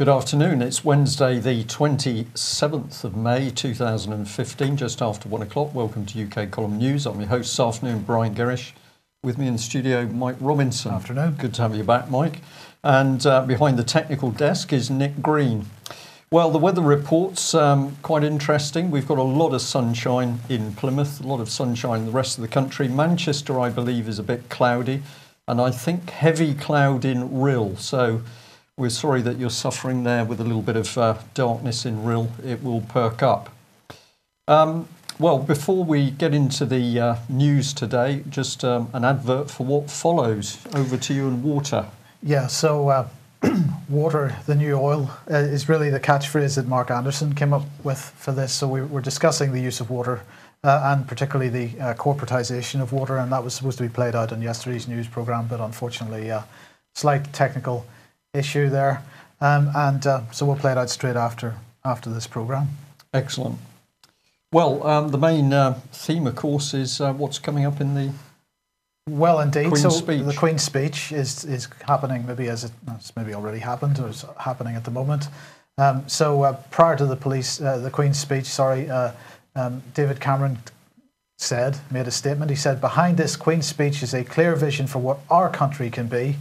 Good afternoon. It's Wednesday, the 27th of May 2015, just after 1 o'clock. Welcome to UK Column News. I'm your host this afternoon, Brian Gerrish. With me in the studio, Mike Robinson. Afternoon. Good to have you back, Mike. And behind the technical desk is Nick Green. Well, the weather report's quite interesting. We've got a lot of sunshine in Plymouth, a lot of sunshine in the rest of the country. Manchester, I believe, is a bit cloudy, and I think heavy cloud in Rhyl. So we're sorry that you're suffering there with a little bit of darkness in Rhyl. It will perk up. Well, before we get into the news today, just an advert for what follows. Over to you and water. Yeah, so water, the new oil, is really the catchphrase that Mark Anderson came up with for this. So we're discussing the use of water and particularly the corporatisation of water, and that was supposed to be played out in yesterday's news programme, but unfortunately slight technical issue there. So we'll play it out straight after this programme. Excellent. Well, the main theme, of course, is what's coming up in the Well, indeed. Queen's so speech. The Queen's speech is happening, it's maybe already happened, or is happening at the moment. Prior to the Queen's speech, David Cameron made a statement. He said, "Behind this Queen's speech is a clear vision for what our country can be."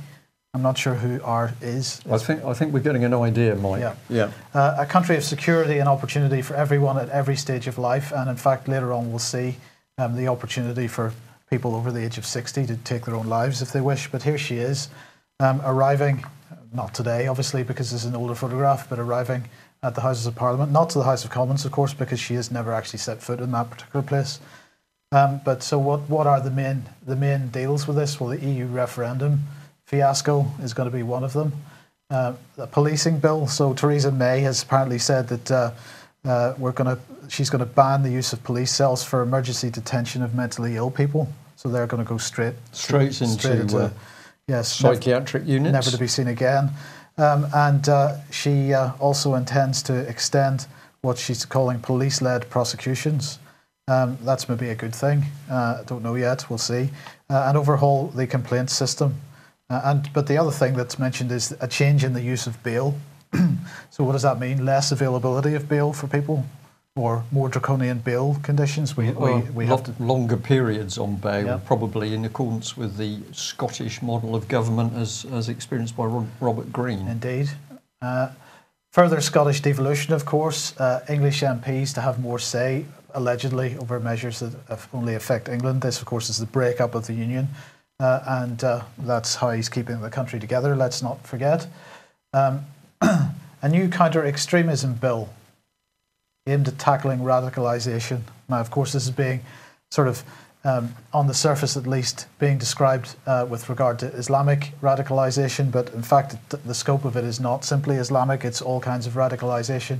I'm not sure who "our" is. I think we're getting an idea, Mike. Yeah. A country of security and opportunity for everyone at every stage of life, and in fact later on we'll see the opportunity for people over the age of 60 to take their own lives if they wish. But here she is, arriving, not today obviously because this is an older photograph, but arriving at the Houses of Parliament, not to the House of Commons of course, because she has never actually set foot in that particular place. But so what are the main deals with this? Well, the EU referendum fiasco is going to be one of them. The policing bill. So Theresa May has apparently said that she's going to ban the use of police cells for emergency detention of mentally ill people. So they're going to go straight into psychiatric units, never to be seen again. She also intends to extend what she's calling police-led prosecutions. That's maybe a good thing. I don't know yet. We'll see. And overhaul the complaint system. But the other thing that's mentioned is a change in the use of bail. So what does that mean? Less availability of bail for people, or more draconian bail conditions? We have longer periods on bail, yeah. Probably in accordance with the Scottish model of government as experienced by Robert Greene. Indeed. Further Scottish devolution, of course. English MPs to have more say, allegedly, over measures that only affect England. This, of course, is the breakup of the Union. And that's how he's keeping the country together, let's not forget. A new counter-extremism bill aimed at tackling radicalisation. Now, of course, this is being sort of, on the surface at least, being described with regard to Islamic radicalisation, but in fact the scope of it is not simply Islamic, it's all kinds of radicalisation,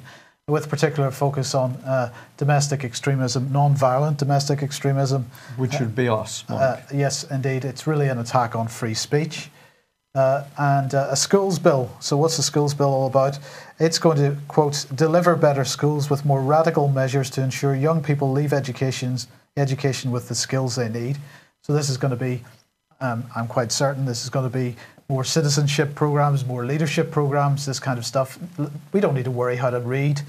with particular focus on domestic extremism, non-violent domestic extremism. Which would be us, Mike. Yes, indeed. It's really an attack on free speech. And a schools bill. So what's the schools bill all about? It's going to, quote, deliver better schools with more radical measures to ensure young people leave education with the skills they need. So this is going to be, I'm quite certain, this is going to be more citizenship programs, more leadership programs, this kind of stuff. We don't need to worry how to read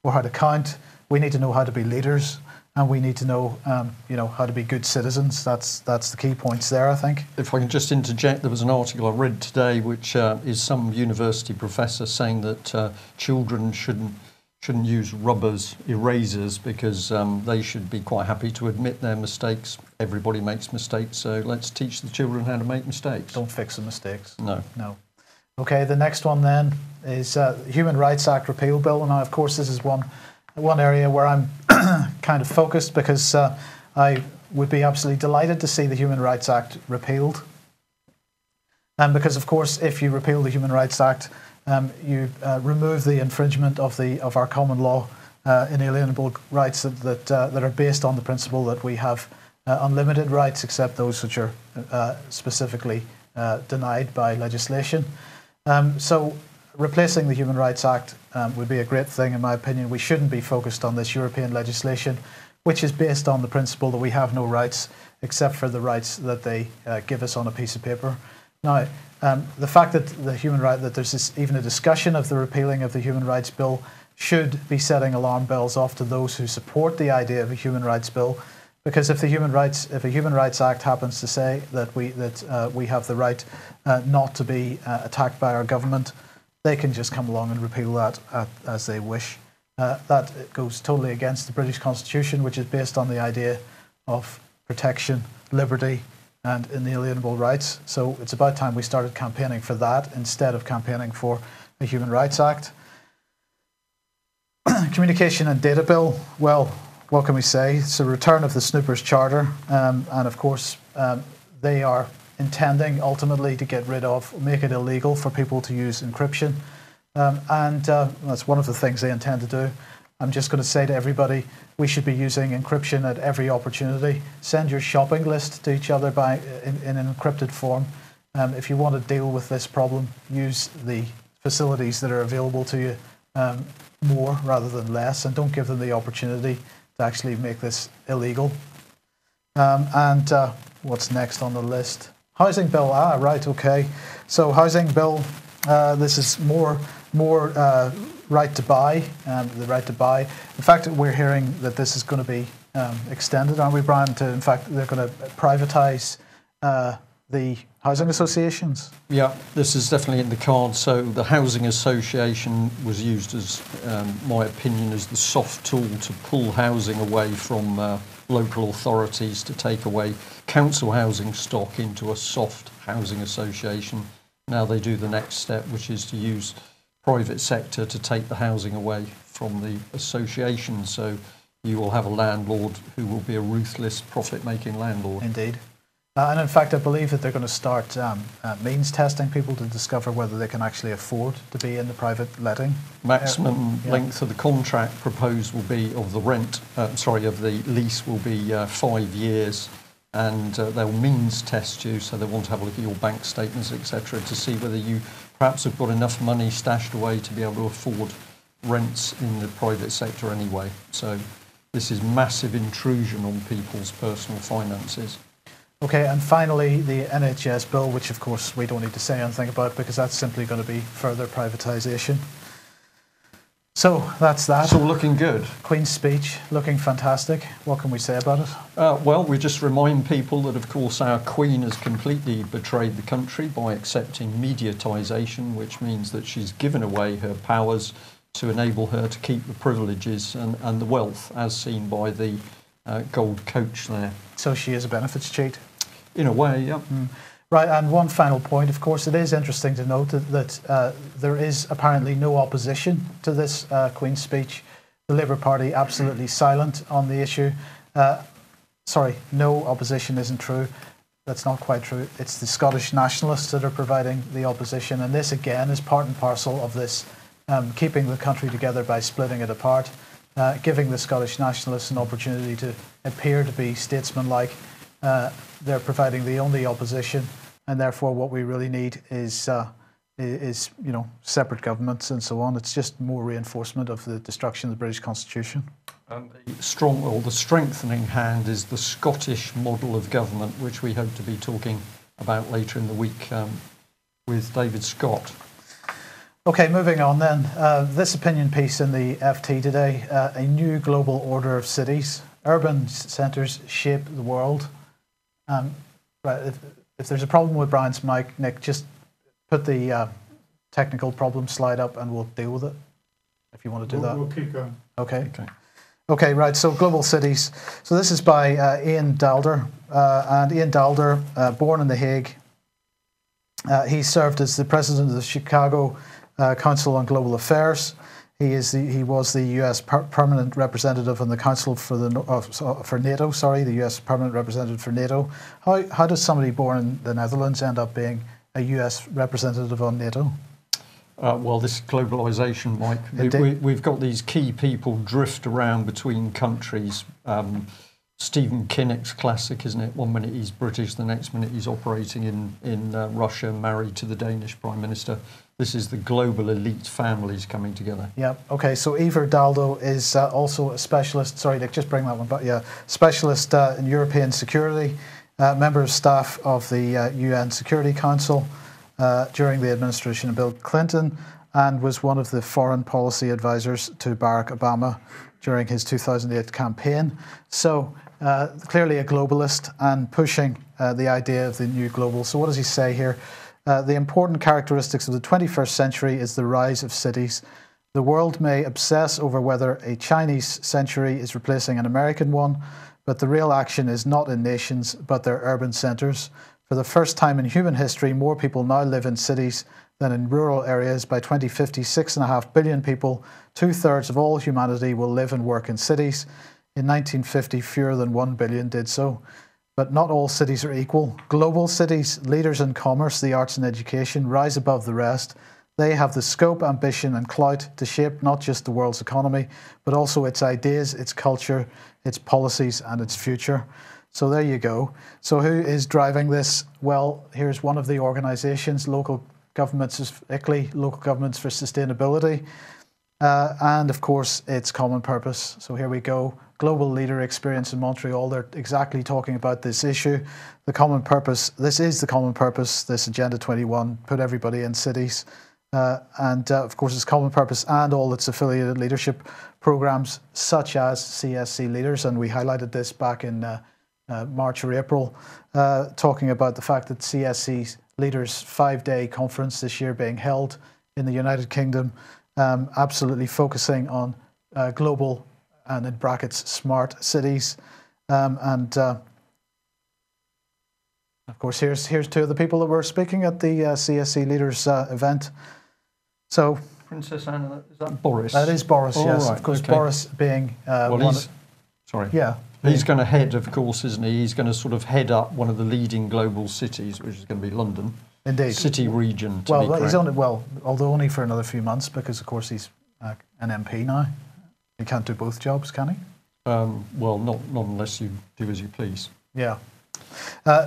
or how to count. We need to know how to be leaders, and we need to know, how to be good citizens. That's the key points there, I think. If I can just interject, there was an article I read today, which is some university professor saying that children shouldn't use erasers because they should be quite happy to admit their mistakes. Everybody makes mistakes, so let's teach the children how to make mistakes. Don't fix the mistakes. No. Okay, the next one then is Human Rights Act repeal bill. Now, of course, this is one area where I'm kind of focused because I would be absolutely delighted to see the Human Rights Act repealed. And because, of course, if you repeal the Human Rights Act, you remove the infringement of our common law inalienable rights that are based on the principle that we have unlimited rights except those which are specifically denied by legislation. So replacing the Human Rights Act would be a great thing, in my opinion. We shouldn't be focused on this European legislation, which is based on the principle that we have no rights except for the rights that they give us on a piece of paper. Now, the fact that that there's even a discussion of the repealing of the Human Rights Bill should be setting alarm bells off to those who support the idea of a Human Rights Bill, because if a Human Rights Act happens to say that we have the right not to be attacked by our government, they can just come along and repeal that as they wish. That goes totally against the British Constitution, which is based on the idea of protection, liberty, and inalienable rights. So it's about time we started campaigning for that instead of campaigning for a Human Rights Act. Communication and Data Bill, well, what can we say? It's a return of the Snoopers Charter, and of course they are intending ultimately to make it illegal for people to use encryption, and that's one of the things they intend to do. I'm just going to say to everybody, we should be using encryption at every opportunity. Send your shopping list to each other in an encrypted form. If you want to deal with this problem, use the facilities that are available to you more rather than less, and don't give them the opportunity to actually make this illegal. And what's next on the list? Housing Bill. Right, okay. So Housing Bill, this is more right to buy, the right to buy. In fact, we're hearing that this is going to be extended, aren't we, Brian? In fact, they're going to privatise the housing associations. Yeah, this is definitely in the cards. So the housing association was used as, my opinion, as the soft tool to pull housing away from local authorities, to take away council housing stock into a soft housing association. Now they do the next step, which is to use private sector to take the housing away from the association. So you will have a landlord who will be a ruthless, profit-making landlord. Indeed. And in fact, I believe that they're going to start means testing people to discover whether they can actually afford to be in the private letting. Maximum length of the contract proposed will be of the lease will be 5 years, and they'll means test you, so they want to have a look at your bank statements, etc., to see whether you perhaps have got enough money stashed away to be able to afford rents in the private sector anyway. So this is massive intrusion on people's personal finances. Okay, and finally the NHS bill, which of course we don't need to say anything about because that's simply going to be further privatisation. So that's that. It's all looking good. Queen's speech, looking fantastic. What can we say about it? Well, we just remind people that, of course, our Queen has completely betrayed the country by accepting mediatisation, which means that she's given away her powers to enable her to keep the privileges and the wealth, as seen by the gold coach there. So she is a benefits cheat? In a way, yeah. Right, and one final point, of course, it is interesting to note that there is apparently no opposition to this Queen's speech. The Labour Party absolutely silent on the issue. Sorry, no opposition isn't true. That's not quite true. It's the Scottish nationalists that are providing the opposition, and this again is part and parcel of this keeping the country together by splitting it apart, giving the Scottish nationalists an opportunity to appear to be statesmanlike. They're providing the only opposition, and therefore what we really need is separate governments and so on. It's just more reinforcement of the destruction of the British Constitution. The strengthening hand is the Scottish model of government, which we hope to be talking about later in the week with David Scott. Okay, moving on then. This opinion piece in the FT today, a new global order of cities. Urban centres shape the world. Right, if there's a problem with Brian's mic, Nick, just put the technical problem slide up and we'll deal with it, if you want to do that. We'll keep going. Okay, right, so Global Cities. So this is by Ian Daalder. And Ian Daalder, born in The Hague, he served as the president of the Chicago Council on Global Affairs. He was the U.S. permanent representative on the Council for NATO. The U.S. permanent representative for NATO. How does somebody born in the Netherlands end up being a U.S. representative on NATO? Well, this is globalisation, Mike. We've got these key people drift around between countries. Stephen Kinnock's classic, isn't it? 1 minute he's British, the next minute he's operating in Russia, married to the Danish Prime Minister. This is the global elite families coming together. Yeah, okay, so Ivar Daalder is also a specialist, sorry Nick, just bring that one back, specialist in European security, member of staff of the UN Security Council, during the administration of Bill Clinton, and was one of the foreign policy advisors to Barack Obama during his 2008 campaign. So clearly a globalist and pushing the idea of the new global. So what does he say here? The important characteristics of the 21st century is the rise of cities. The world may obsess over whether a Chinese century is replacing an American one, but the real action is not in nations, but their urban centres. For the first time in human history, more people now live in cities than in rural areas. By 2050, 6.5 billion people, 2/3 of all humanity, will live and work in cities. In 1950, fewer than 1 billion did so. But not all cities are equal. Global cities, leaders in commerce, the arts and education, rise above the rest. They have the scope, ambition and clout to shape not just the world's economy, but also its ideas, its culture, its policies and its future. So there you go. So who is driving this? Well, here's one of the organisations, Local Governments, ICLEI, Local Governments for Sustainability. And of course, it's Common Purpose. So here we go. Global Leader Experience in Montreal. They're exactly talking about this issue. The Common Purpose. This is the Common Purpose, this Agenda 21, put everybody in cities. Of course, it's Common Purpose and all its affiliated leadership programs, such as CSC Leaders. And we highlighted this back in March or April, talking about the fact that CSC Leaders 5-day conference this year being held in the United Kingdom, absolutely focusing on global and in brackets smart cities. Of course, here's two of the people that were speaking at the CSC Leaders event. So, Princess Anna, is that Boris? That is Boris, yes. Right, of course, okay. Boris being sorry. Yeah. He's going to head, of course, isn't he? He's going to sort of head up one of the leading global cities, which is going to be London. Indeed. City region, to be Well, correct. he's only, although only for another few months, because of course he's an MP now. He can't do both jobs, can he? Well, not unless you do as you please. Yeah.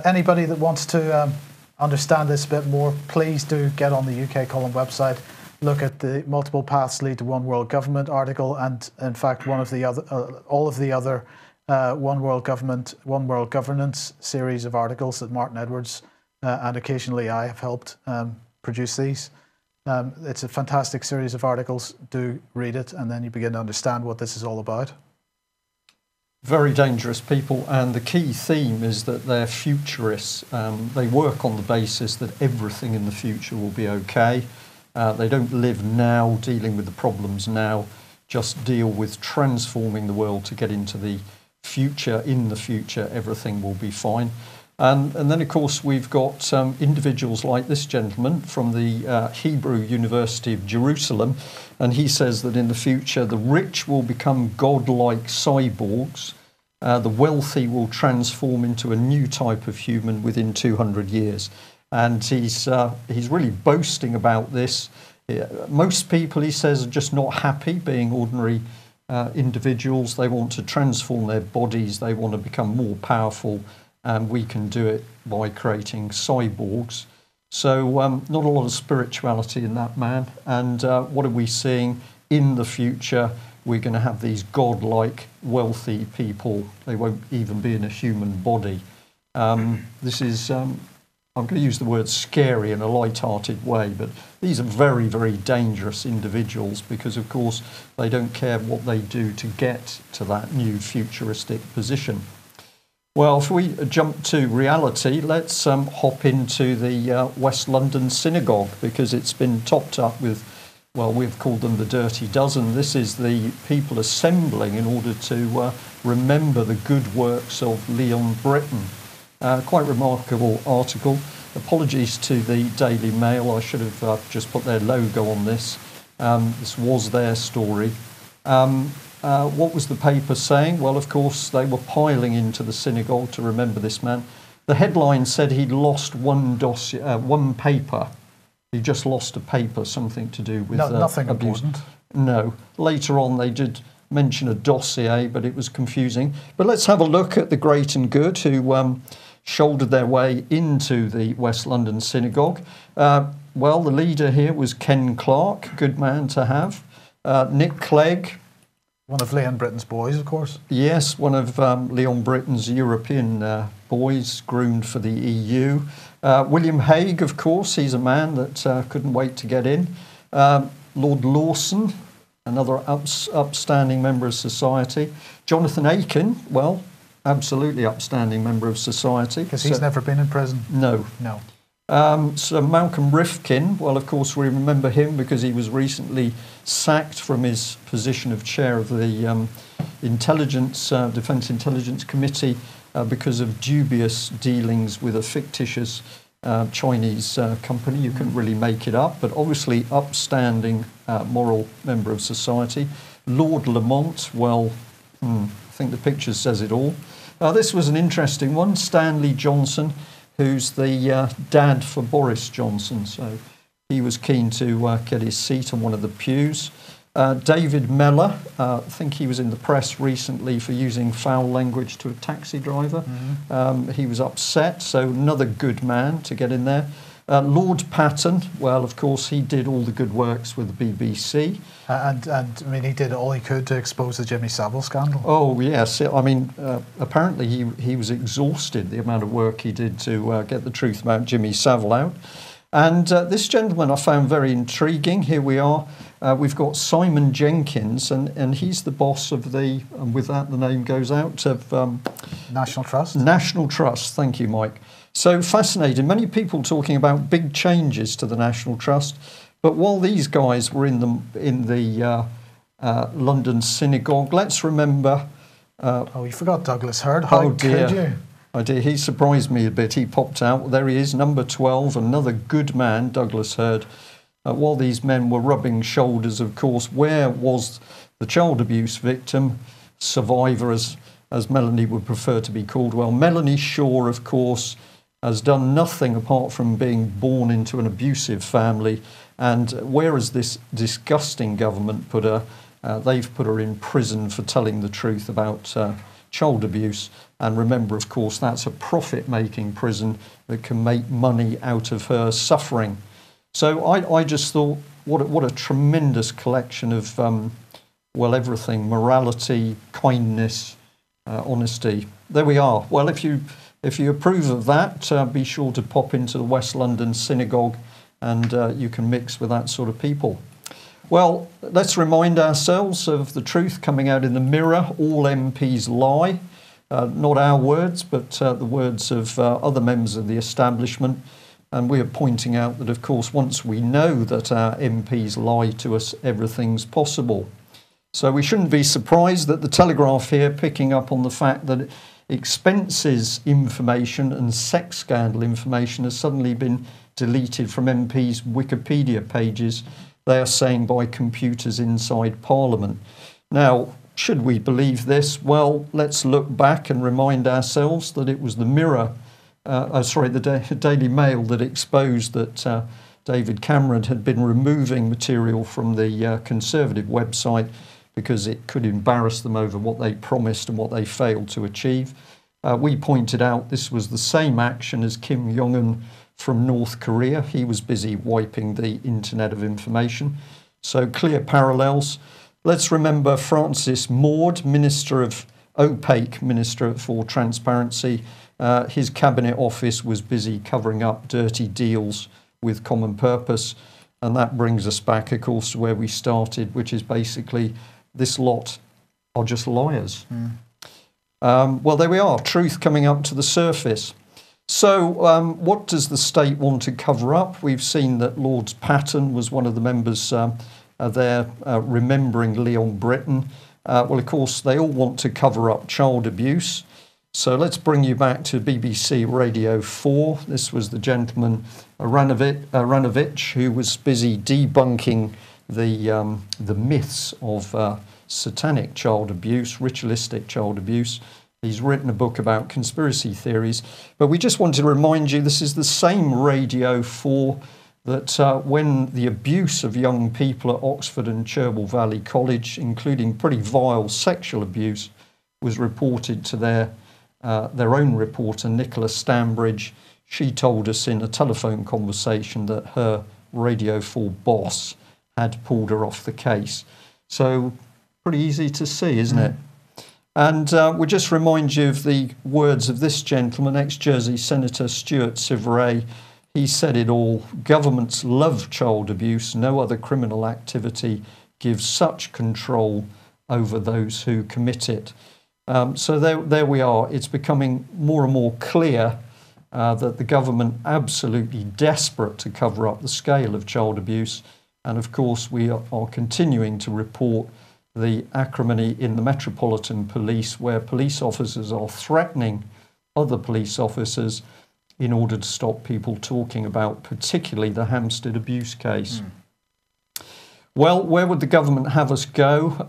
Anybody that wants to understand this a bit more, please do get on the UK Column website, look at the Multiple Paths Lead to One World Government article, and in fact one of the other, all of the other One World Government, One World Governance series of articles that Martin Edwards and occasionally I have helped produce these. It's a fantastic series of articles. Do read it, and then you begin to understand what this is all about. Very dangerous people, and the key theme is that they're futurists. They work on the basis that everything in the future will be okay. They don't live now, dealing with the problems now, just deal with transforming the world to get into the future. In the future, everything will be fine. And then, of course, we've got individuals like this gentleman from the Hebrew University of Jerusalem, and he says that in the future the rich will become godlike cyborgs, the wealthy will transform into a new type of human within 200 years. And he's really boasting about this. Most people, he says, are just not happy being ordinary individuals. They want to transform their bodies, they want to become more powerful, and we can do it by creating cyborgs. So not a lot of spirituality in that man. And what are we seeing in the future? We're going to have these godlike, wealthy people. They won't even be in a human body. This is, I'm going to use the word scary in a light-hearted way, but these are very, very dangerous individuals because, of course, they don't care what they do to get to that new futuristic position. Well, if we jump to reality, let's hop into the West London Synagogue, because it's been topped up with, well, we've called them the Dirty Dozen. This is the people assembling in order to remember the good works of Leon Britton. Quite remarkable article. Apologies to the Daily Mail. I should have just put their logo on this. This was their story. What was the paper saying? Well, of course, they were piling into the synagogue to remember this man. The headline said he'd lost one paper. He just lost a paper, something to do with nothing abuse. important. No. Later on, they did mention a dossier, but it was confusing. But let's have a look at the great and good who shouldered their way into the West London Synagogue. Well, the leader here was Ken Clarke, good man to have. Nick Clegg, One of Leon Britton's boys, of course. Yes, one of Leon Britton's European boys, groomed for the EU. William Hague, of course, he's a man that couldn't wait to get in. Lord Lawson, another upstanding member of society. Jonathan Aiken, well, absolutely upstanding member of society. Because he's never been in prison? No. No. So Malcolm Rifkin, well, of course, we remember him because he was recently sacked from his position of chair of the Defence Intelligence Committee because of dubious dealings with a fictitious Chinese company. You couldn't really make it up, but obviously upstanding moral member of society. Lord Lamont, well, I think the picture says it all. This was an interesting one. Stanley Johnson, who's the dad for Boris Johnson. So he was keen to get his seat on one of the pews. David Mellor, I think he was in the press recently for using foul language to a taxi driver. He was upset, so another good man to get in there. Lord Patton, well, of course, he did all the good works with the BBC. And I mean, he did all he could to expose the Jimmy Savile scandal. Oh, yes. I mean, apparently he was exhausted, the amount of work he did to get the truth about Jimmy Savile out. And this gentleman I found very intriguing. Here we are. We've got Simon Jenkins, and he's the boss of the, and with that the name goes out, of National Trust. National Trust, thank you, Mike. So fascinating. Many people talking about big changes to the National Trust, but while these guys were in the London synagogue, let's remember. Oh, you forgot Douglas Hurd. How dear. could you? Oh dear, he surprised me a bit. He popped out. There he is, number 12, another good man, Douglas Hurd. While these men were rubbing shoulders, of course, where was the child abuse victim, survivor, as Melanie would prefer to be called? Well, Melanie Shaw, of course, has done nothing apart from being born into an abusive family. And whereas this disgusting government put her, they've put her in prison for telling the truth about child abuse. And remember, of course, that's a profit-making prison that can make money out of her suffering. So I just thought, what a tremendous collection of, well, everything: morality, kindness, honesty. There we are. Well, if you approve of that, be sure to pop into the West London synagogue, and you can mix with that sort of people. Well, let's remind ourselves of the truth coming out in the Mirror. All MPs lie. Not our words, but the words of other members of the establishment. And we are pointing out that, of course, once we know that our MPs lie to us, everything's possible. So we shouldn't be surprised that the Telegraph here, picking up on the fact that expenses information and sex scandal information has suddenly been deleted from MPs' Wikipedia pages, they are saying by computers inside Parliament. Now, should we believe this? Well, let's look back and remind ourselves that it was the Mirror, the Daily Mail, that exposed that David Cameron had been removing material from the Conservative website because it could embarrass them over what they promised and what they failed to achieve. We pointed out this was the same action as Kim Jong-un from North Korea. He was busy wiping the internet of information. So clear parallels. Let's remember Francis Maude, opaque Minister for Transparency. His cabinet office was busy covering up dirty deals with Common Purpose. And that brings us back, of course, to where we started, which is basically this lot are just liars. Well, there we are, truth coming up to the surface. So what does the state want to cover up? We've seen that Lord Patton was one of the members there remembering Leon Britton. Well, of course, they all want to cover up child abuse. So let's bring you back to BBC Radio 4. This was the gentleman Aranovich, who was busy debunking the myths of satanic child abuse, ritualistic child abuse. He's written a book about conspiracy theories. But we just wanted to remind you, this is the same Radio 4 that when the abuse of young people at Oxford and Cherwell Valley College, including pretty vile sexual abuse, was reported to their own reporter, Nicola Stambridge. She told us in a telephone conversation that her Radio 4 boss had pulled her off the case. So Pretty easy to see, isn't it? And we'll just remind you of the words of this gentleman, ex-Jersey Senator Stuart Sivray. He said it all: governments love child abuse. No other criminal activity gives such control over those who commit it. So there we are. It's becoming more and more clear that the government absolutely desperate to cover up the scale of child abuse. And of course, we are continuing to report the acrimony in the Metropolitan Police, where police officers are threatening other police officers in order to stop people talking about particularly the Hampstead abuse case. Well, where would the government have us go?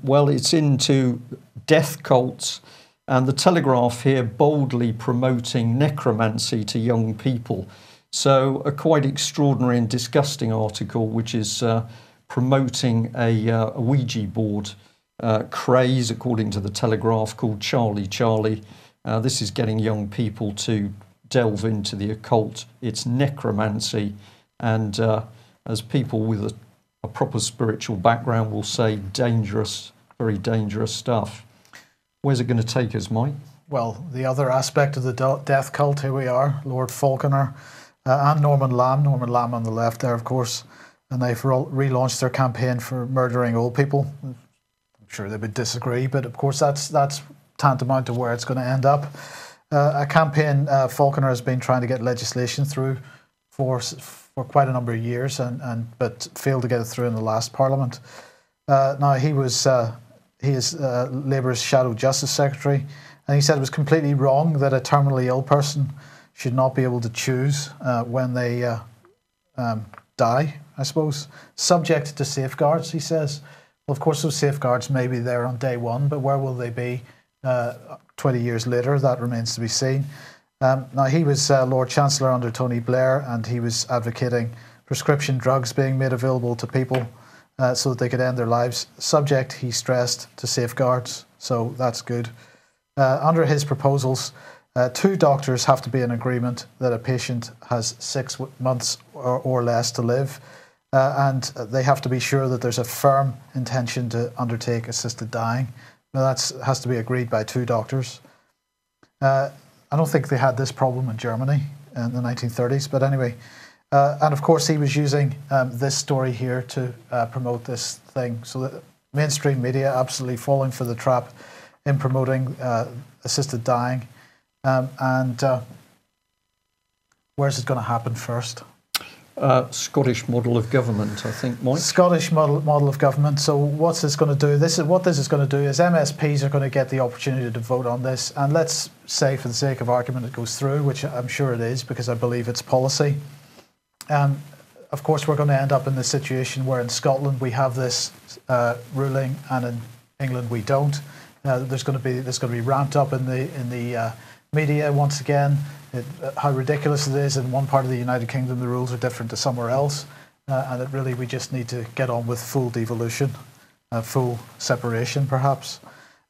Well, it's into death cults, and the Telegraph here boldly promoting necromancy to young people. So a quite extraordinary and disgusting article, which is promoting a Ouija board craze, according to the Telegraph, called Charlie Charlie. This is getting young people to delve into the occult. It's necromancy, and as people with a proper spiritual background will say, dangerous, very dangerous stuff. Where's it going to take us, Mike? Well, the other aspect of the death cult, here we are, Lord Falconer and Norman Lamb on the left there, of course, and they've relaunched their campaign for murdering old people. I'm sure they would disagree, but of course that's tantamount to where it's going to end up. A campaign Falconer has been trying to get legislation through for quite a number of years, but failed to get it through in the last Parliament. Now he is Labour's Shadow Justice Secretary, and he said it was completely wrong that a terminally ill person should not be able to choose when they die, I suppose, subject to safeguards, he says. Well, of course, those safeguards may be there on day one, but where will they be 20 years later? That remains to be seen. Now, he was Lord Chancellor under Tony Blair, and he was advocating prescription drugs being made available to people so that they could end their lives, subject, he stressed, to safeguards. So that's good. Under his proposals, 2 doctors have to be in agreement that a patient has 6 months or less to live, and they have to be sure that there's a firm intention to undertake assisted dying. Now, that has to be agreed by 2 doctors. I don't think they had this problem in Germany in the 1930s, but anyway. And of course, he was using this story here to promote this thing. So the mainstream media absolutely falling for the trap in promoting assisted dying. Where's it going to happen first? Scottish model of government, I think, Mike. Scottish model of government. So what's this going to do? What this is going to do is MSPs are going to get the opportunity to vote on this. And let's say, for the sake of argument, it goes through, which I'm sure it is, because I believe it's policy. Of course, we're going to end up in the situation where in Scotland we have this ruling, and in England we don't. There's going to be ramped up in the media once again. How ridiculous it is. In one part of the United Kingdom, the rules are different to somewhere else, and we just need to get on with full devolution, full separation, perhaps.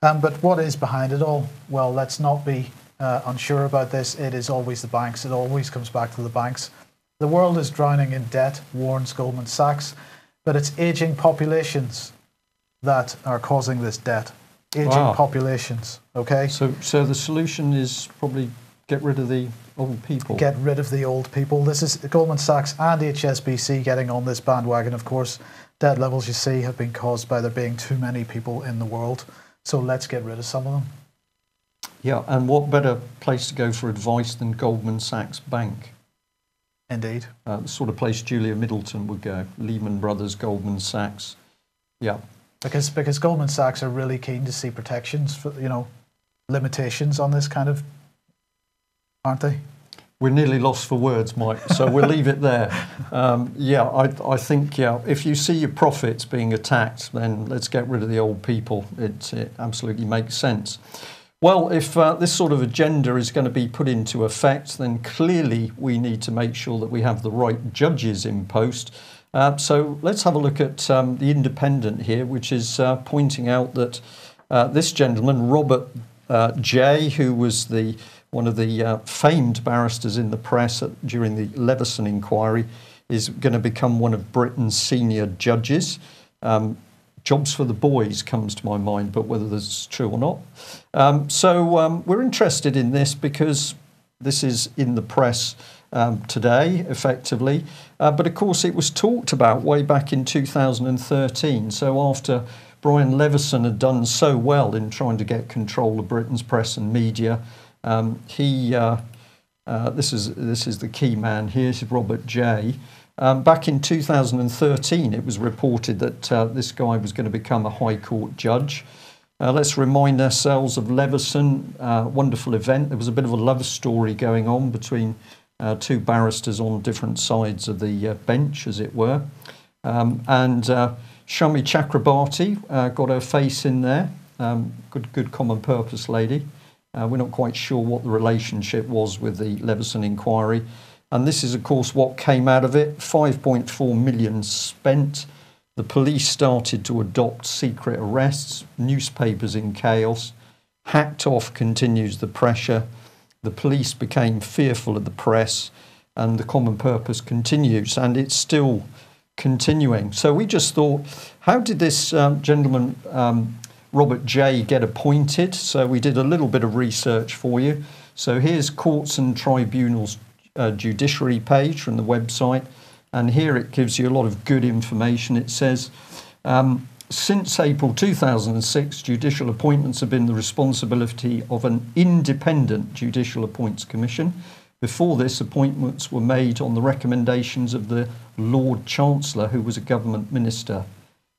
But what is behind it all? Well, let's not be unsure about this. It is always the banks. It always comes back to the banks. The world is drowning in debt, warns Goldman Sachs, but it's aging populations that are causing this debt. Aging populations, okay? So the solution is probably get rid of the old people. Get rid of the old people. This is Goldman Sachs and HSBC getting on this bandwagon, of course. Debt levels, you see, have been caused by there being too many people in the world. So let's get rid of some of them. Yeah, and what better place to go for advice than Goldman Sachs Bank? Indeed. The sort of place Julia Middleton would go. Lehman Brothers, Goldman Sachs. Yeah. Because Goldman Sachs are really keen to see protections, for, limitations on this kind of, aren't they? We're nearly lost for words, Mike, so we'll leave it there. I think, if you see your profits being attacked, then let's get rid of the old people. It absolutely makes sense. Well, if this sort of agenda is going to be put into effect, then clearly we need to make sure that we have the right judges in post. So let's have a look at the Independent here, which is pointing out that this gentleman, Robert Jay, who was one of the famed barristers in the press during the Leveson inquiry, is going to become one of Britain's senior judges. Jobs for the boys comes to my mind, but whether this is true or not. So we're interested in this because this is in the press today, effectively. But of course, it was talked about way back in 2013. So after Brian Leveson had done so well in trying to get control of Britain's press and media, this is the key man here, this is Robert Jay. Back in 2013, it was reported that this guy was going to become a High Court judge. Let's remind ourselves of Leveson, wonderful event. There was a bit of a love story going on between two barristers on different sides of the bench, as it were. And Shami Chakrabarti got her face in there. Good common purpose lady. We're not quite sure what the relationship was with the Leveson inquiry. And this is, of course, what came out of it. 5.4 million spent. The police started to adopt secret arrests. Newspapers in chaos. Hacked off continues the pressure. The police became fearful of the press. And the common purpose continues. And it's still continuing. So we just thought, how did this gentleman, Robert Jay, get appointed? So we did a little bit of research for you. So here's Courts and Tribunals judiciary page from the website, and here it gives you a lot of good information. It says, since April 2006, judicial appointments have been the responsibility of an independent Judicial Appoints Commission. Before this, appointments were made on the recommendations of the Lord Chancellor, who was a government minister.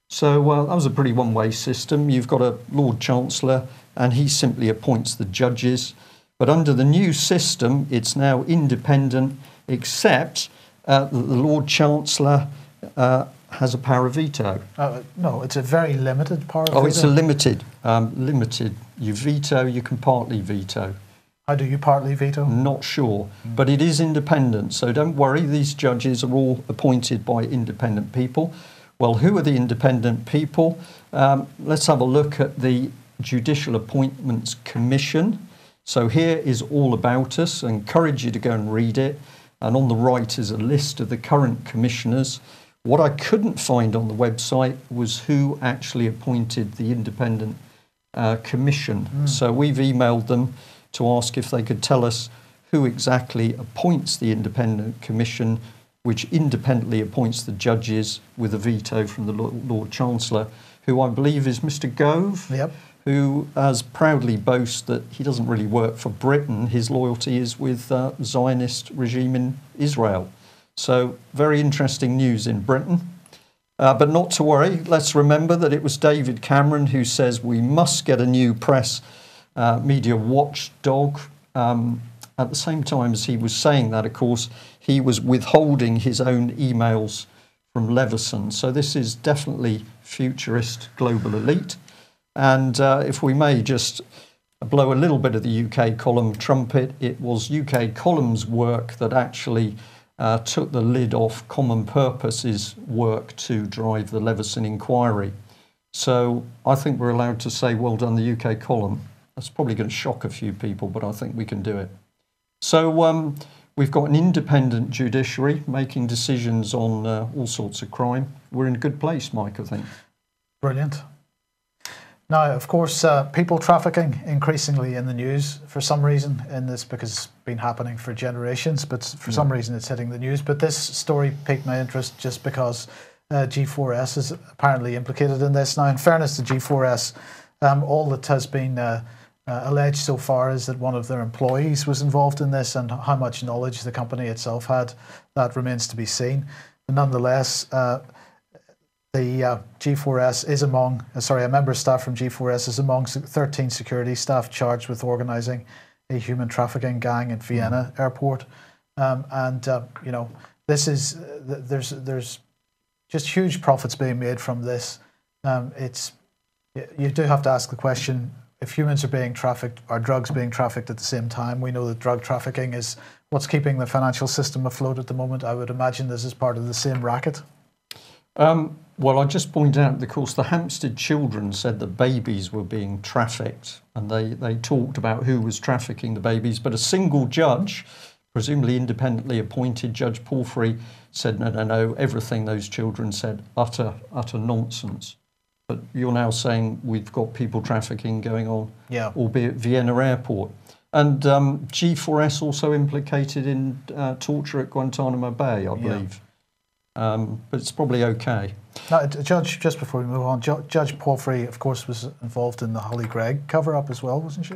So that was a pretty one-way system. You've got a Lord Chancellor, and he simply appoints the judges. But under the new system, it's now independent, except that the Lord Chancellor has a power of veto. No, it's a very limited power of veto. Oh, it's a limited. You veto, you can partly veto. How do you partly veto? Not sure, but it is independent. So don't worry, these judges are all appointed by independent people. Well, who are the independent people? Let's have a look at the Judicial Appointments Commission. So here is all about us. I encourage you to go and read it. And on the right is a list of the current commissioners. What I couldn't find on the website was who actually appointed the independent commission. So we've emailed them to ask if they could tell us who exactly appoints the independent commission, which independently appoints the judges with a veto from the Lord Chancellor, who I believe is Mr. Gove. Yep. Who has proudly boasts that he doesn't really work for Britain. His loyalty is with the Zionist regime in Israel. So very interesting news in Britain. But not to worry. Let's remember that it was David Cameron who says we must get a new press media watchdog. At the same time as he was saying that, of course, he was withholding his own emails from Leveson. So this is definitely futurist global elite. And if we may just blow a little bit of the UK column trumpet, it was UK column's work that actually took the lid off Common Purpose's work to drive the Leveson inquiry. So I think we're allowed to say well done the UK column. That's probably going to shock a few people, but I think we can do it. So we've got an independent judiciary making decisions on all sorts of crime. We're in a good place, Mike, I think. Brilliant. Now, of course, people trafficking increasingly in the news for some reason in this, because it's been happening for generations, but for some reason it's hitting the news. But this story piqued my interest just because G4S is apparently implicated in this. Now, in fairness to G4S, all that has been alleged so far is that one of their employees was involved in this, and how much knowledge the company itself had, that remains to be seen. But nonetheless, the G4S is among, a member of staff from G4S is among 13 security staff charged with organising a human trafficking gang in Vienna airport. You know, this is, there's just huge profits being made from this. You do have to ask the question, if humans are being trafficked, are drugs being trafficked at the same time? We know that drug trafficking is what's keeping the financial system afloat at the moment. I would imagine this is part of the same racket. Well, I just point out, of course, the Hampstead children said that babies were being trafficked, and they talked about who was trafficking the babies, but a single judge, presumably independently appointed, Judge Porphyry, said no, everything those children said, utter nonsense. But you're now saying we've got people trafficking going on, Yeah. albeit Vienna Airport. And G4S also implicated in torture at Guantanamo Bay, I believe. But it's probably okay. Now, Judge, just before we move on, Judge Palfrey, of course, was involved in the Holly Gregg cover-up as well, wasn't she?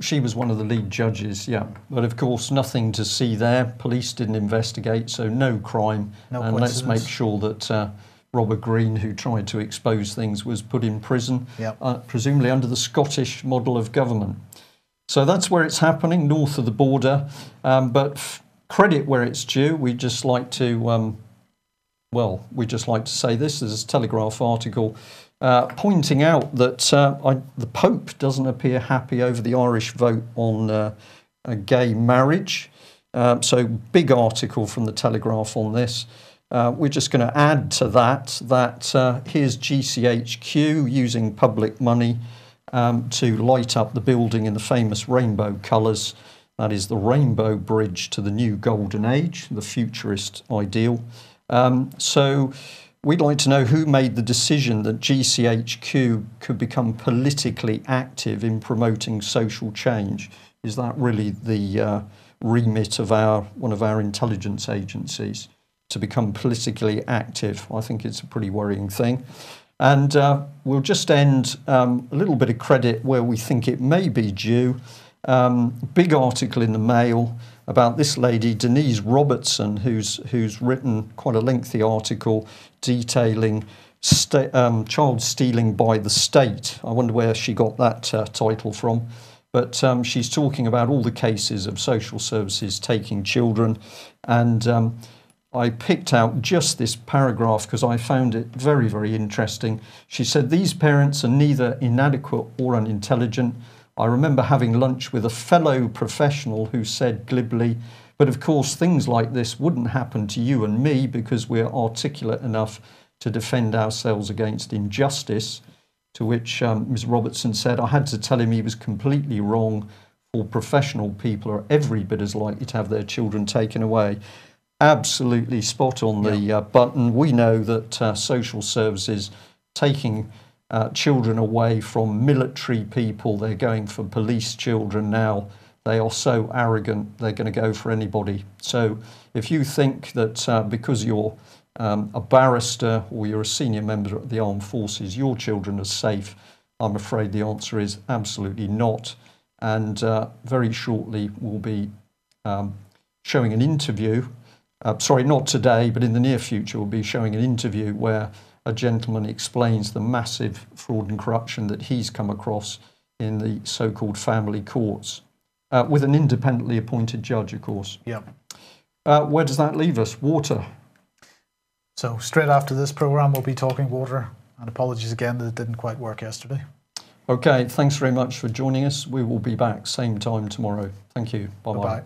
She was one of the lead judges, yeah. But of course, nothing to see there. Police didn't investigate, so no crime. No and let's make sure that Robert Greene, who tried to expose things, was put in prison, presumably under the Scottish model of government. So that's where it's happening, north of the border. But credit where it's due. We just like to, say this. There's a Telegraph article pointing out that the Pope doesn't appear happy over the Irish vote on gay marriage. So big article from the Telegraph on this. We're just going to add to that here's GCHQ using public money to light up the building in the famous rainbow colours. That is the Rainbow Bridge to the new golden age, the futurist ideal. So we'd like to know who made the decision that GCHQ could become politically active in promoting social change. Is that really the remit of one of our intelligence agencies, to become politically active? I think it's a pretty worrying thing. And we'll just end a little bit of credit where we think it may be due. Big article in the Mail about this lady, Denise Robertson, who's written quite a lengthy article detailing child stealing by the state. I wonder where she got that title from. But she's talking about all the cases of social services taking children. And I picked out just this paragraph because I found it very, very interesting. She said, "These parents are neither inadequate or unintelligent. I remember having lunch with a fellow professional who said glibly, but of course things like this wouldn't happen to you and me because we're articulate enough to defend ourselves against injustice." To which Ms. Robertson said, "I had to tell him he was completely wrong, for professional people are every bit as likely to have their children taken away." Absolutely spot on the button. We know that social services taking children away from military people, they're going for police children now. They are so arrogant, they're going to go for anybody. So if you think that because you're a barrister or you're a senior member of the armed forces, your children are safe, I'm afraid the answer is absolutely not. And very shortly we'll be showing an interview. Sorry, not today, but in the near future, we'll be showing an interview where a gentleman explains the massive fraud and corruption that he's come across in the so-called family courts, with an independently appointed judge, of course. Yeah. Where does that leave us? Water. So straight after this programme, we'll be talking water. And apologies again that it didn't quite work yesterday. Okay, thanks very much for joining us. We will be back same time tomorrow. Thank you. Bye-bye. Bye-bye.